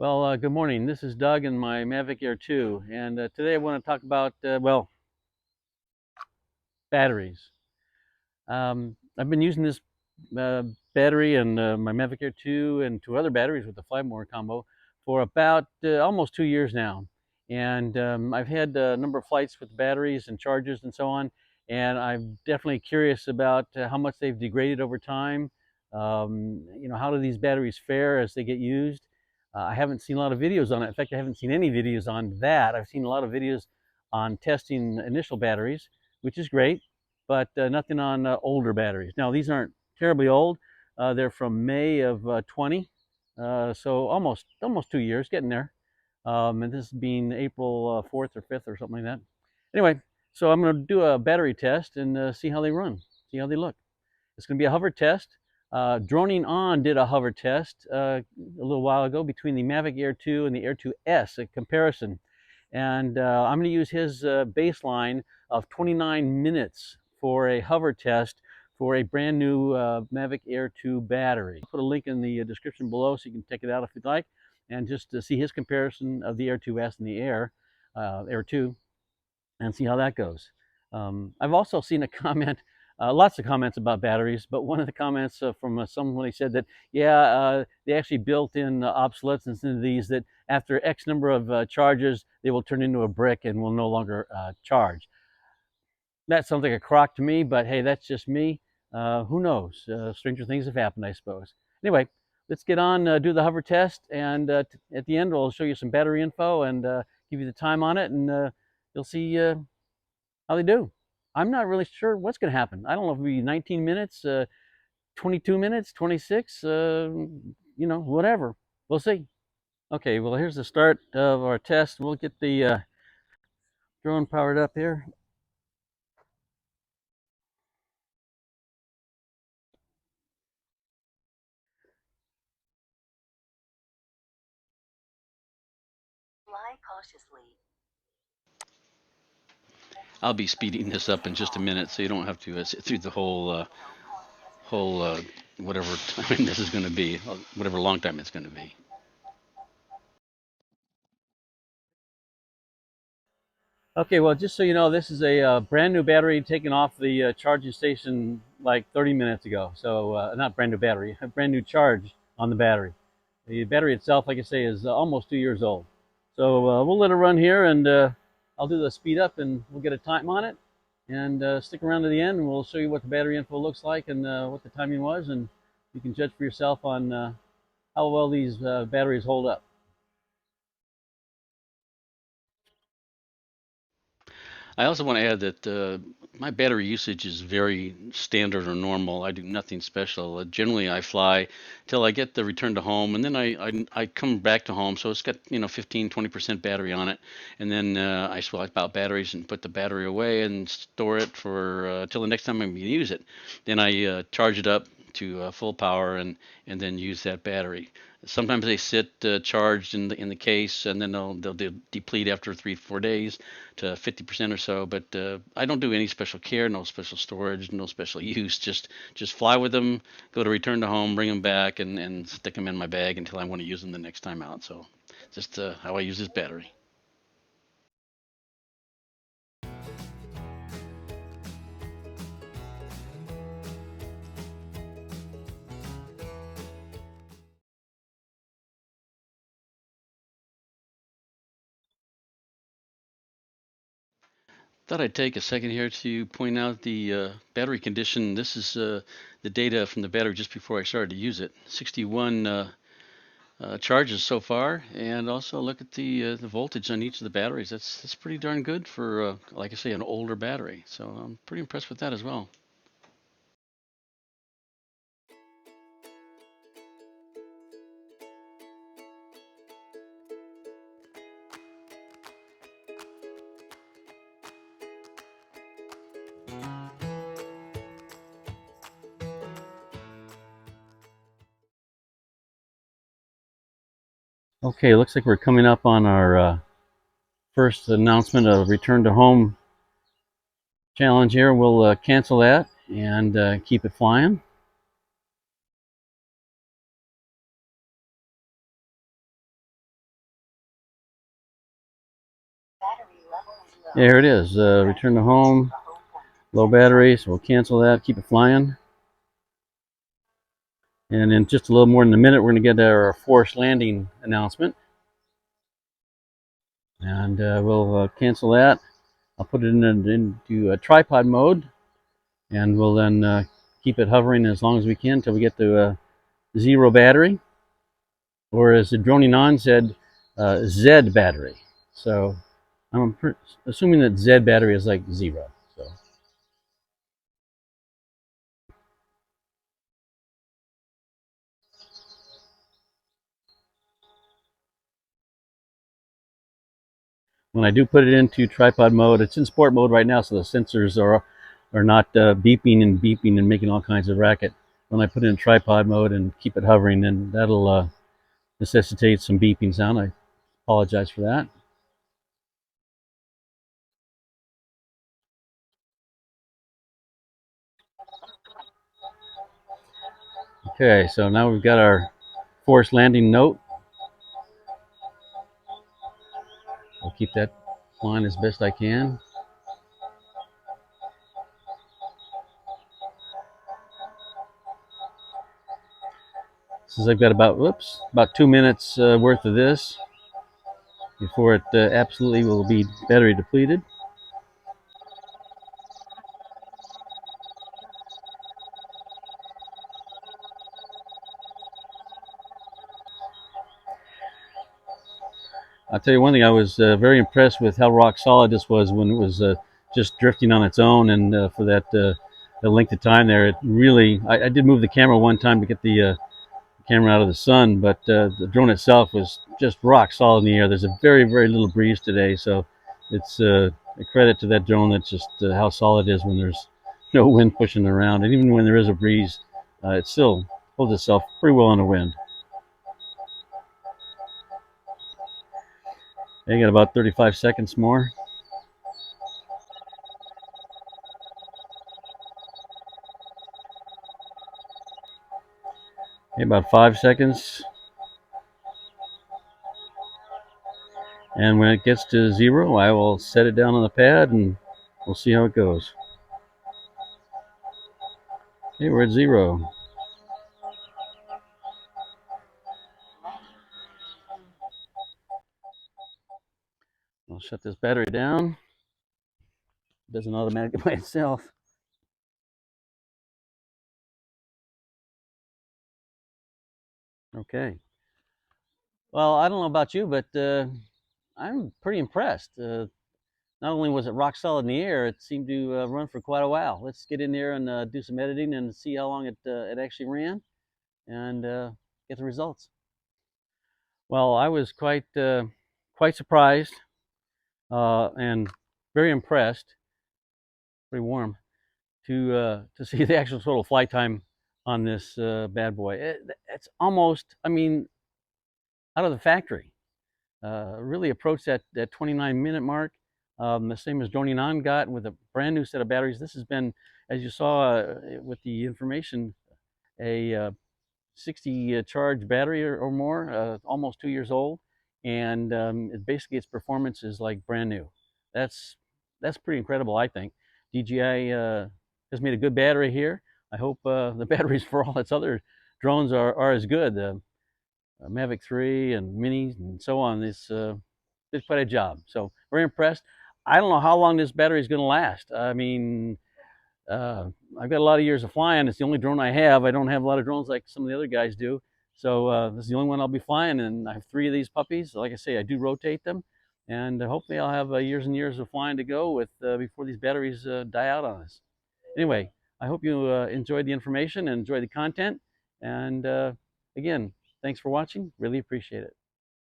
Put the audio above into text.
Good morning. This is Doug and my Mavic Air 2, and today I want to talk about, batteries. I've been using this uh, battery and my Mavic Air 2 and two other batteries with the Flymore combo for about almost 2 years now. And I've had a number of flights with batteries and chargers and so on, and I'm definitely curious about how much they've degraded over time. How do these batteries fare as they get used? I haven't seen a lot of videos on it. In fact, I haven't seen any videos on that. I've seen a lot of videos on testing initial batteries, which is great, but nothing on older batteries. Now, these aren't terribly old. They're from May of 20, so almost 2 years, getting there. And this being April 4th or 5th or something like that. Anyway, so I'm going to do a battery test and see how they run, see how they look. It's going to be a hover test. Droning On did a hover test a little while ago between the Mavic Air 2 and the Air 2S, a comparison. And I'm going to use his baseline of 29 minutes for a hover test for a brand new Mavic Air 2 battery. I'll put a link in the description below so you can check it out if you'd like, and just to see his comparison of the Air 2S and the Air 2, and see how that goes. I've also seen a comment, lots of comments about batteries, but one of the comments from somebody said that, yeah, they actually built in obsolescence into these, that after X number of charges, they will turn into a brick and will no longer charge. That sounds like a crock to me, but hey, that's just me. Who knows? Stranger things have happened, I suppose. Anyway, let's get on, do the hover test, and at the end, we'll show you some battery info and give you the time on it, and you'll see how they do. I'm not really sure what's going to happen. I don't know if it'll be 19 minutes, 22 minutes, 26, whatever. We'll see. Okay, well, here's the start of our test. We'll get the drone powered up here. Fly cautiously. I'll be speeding this up in just a minute, so you don't have to sit through the whole whatever time this is going to be, whatever long time it's going to be. Okay, well, just so you know, this is a brand new battery taken off the charging station like 30 minutes ago. So, not brand new battery, a brand new charge on the battery. The battery itself, like I say, is almost 2 years old. So we'll let it run here, and I'll do the speed up, and we'll get a time on it. And stick around to the end, and we'll show you what the battery info looks like and what the timing was, and you can judge for yourself on how well these batteries hold up. I also want to add that my battery usage is very standard or normal. I do nothing special. Generally, I fly till I get the return to home, and then I come back to home. So it's got 15, 20% battery on it, and then I swap out batteries and put the battery away and store it for till the next time I'm going to use it. Then I charge it up to full power and then use that battery. Sometimes they sit charged in the case, and then they'll deplete after 3 4 days to 50% or so. But I don't do any special care, no special storage, no special use. Just fly with them, go to return to home, bring them back, and stick them in my bag until I want to use them the next time out. So just how I use this battery. Thought I'd take a second here to point out the battery condition. This is the data from the battery just before I started to use it. 61 charges so far, and also look at the voltage on each of the batteries. That's pretty darn good for, like I say, an older battery. So I'm pretty impressed with that as well. Okay, looks like we're coming up on our first announcement of return to home challenge here. We'll cancel that and keep it flying. Battery level is low. Yeah, here it is. Return to home. Low battery, so we'll cancel that. Keep it flying. And in just a little more than a minute, we're going to get our forced landing announcement. And we'll cancel that. I'll put it into a tripod mode, and we'll then keep it hovering as long as we can until we get to zero battery, or as the droning on said, Z battery. So I'm assuming that Z battery is like zero. So when I do put it into tripod mode, it's in sport mode right now, so the sensors are not beeping and making all kinds of racket. When I put it in tripod mode and keep it hovering, then that'll necessitate some beeping sound. I apologize for that. Okay, so now we've got our forced landing note. I'll keep that flying as best I can. Since I've got about 2 minutes worth of this before it absolutely will be battery depleted. I'll tell you one thing, I was very impressed with how rock solid this was when it was just drifting on its own, and for the length of time there, it really, I did move the camera one time to get the camera out of the sun, but the drone itself was just rock solid in the air. There's a very little breeze today, so it's a credit to that drone. That's just how solid it is when there's no wind pushing it around, and even when there is a breeze, it still holds itself pretty well in the wind. I got about 35 seconds more. Okay, about 5 seconds. And when it gets to zero, I will set it down on the pad and we'll see how it goes. Okay, we're at zero. I'll shut this battery down. It doesn't automatically by itself. Okay. Well, I don't know about you, but I'm pretty impressed. Not only was it rock solid in the air, it seemed to run for quite a while. Let's get in there and do some editing and see how long it actually ran, and get the results. Well, I was quite surprised and very impressed. Pretty warm to see the actual total flight time on this bad boy. It's almost, I mean, out of the factory. Really approached that 29-minute mark, the same as Doninan got with a brand new set of batteries. This has been, as you saw with the information, a 60 charge battery or more, almost 2 years old, and basically its performance is like brand new. That's that's pretty incredible, I think. DJI has made a good battery here. I hope the batteries for all its other drones are as good. Mavic 3 and minis and so on. This did quite a job. So very impressed. I don't know how long this battery is going to last. I mean, I've got a lot of years of flying. It's the only drone I have. I don't have a lot of drones like some of the other guys do. So this is the only one I'll be flying, and I have 3 of these puppies. Like I say, I do rotate them, and hopefully I'll have years and years of flying to go with before these batteries die out on us. Anyway, I hope you enjoyed the information and enjoyed the content. And again, thanks for watching. Really appreciate it.